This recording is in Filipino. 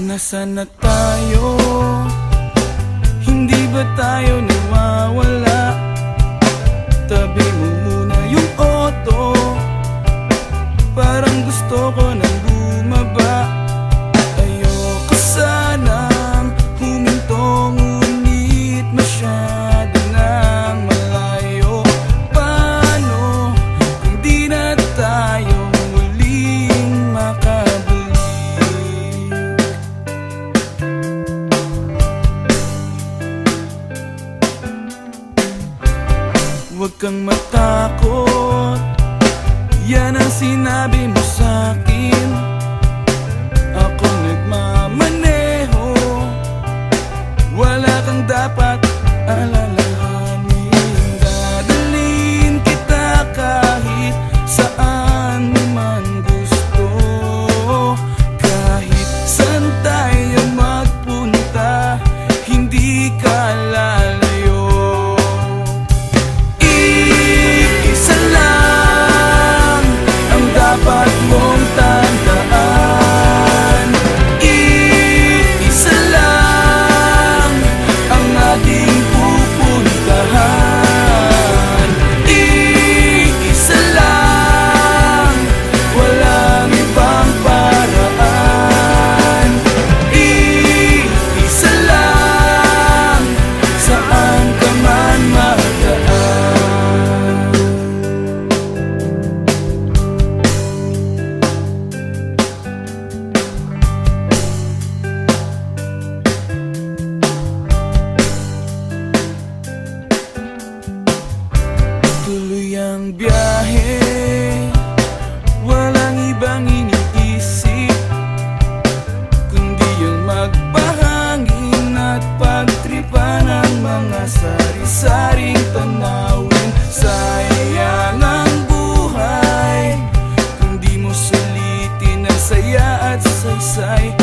Nasaan na tayo? Hindi ba tayo nawawala? Tabi mo muna yung auto, parang gusto ko nang bumaba. Ayoko sanang huminto, ngunit masyado nang malayo. Paano kung di na tayo muling makabalik? Huwag kang matakot, yan ang sinabi mo sa'kin. Ako nagmamaneho, wala kang dapat alalahanin. Dadalhin kita kahit saan mo man gusto, kahit saan tayo magpunta, hindi ka lalayo. Dapat mong tandaan, iisa lang ang ating pupuntahan. Iisa lang, walang ibang paraan. Iisa lang, saan ka man magdaan. Tuloy ang biyahe, walang ibang iniisip kundi yung magpahangin at pagtripan ng mga sari-saring tanawin. Sayang ang buhay kung di mo sulitin ang saya at saysay.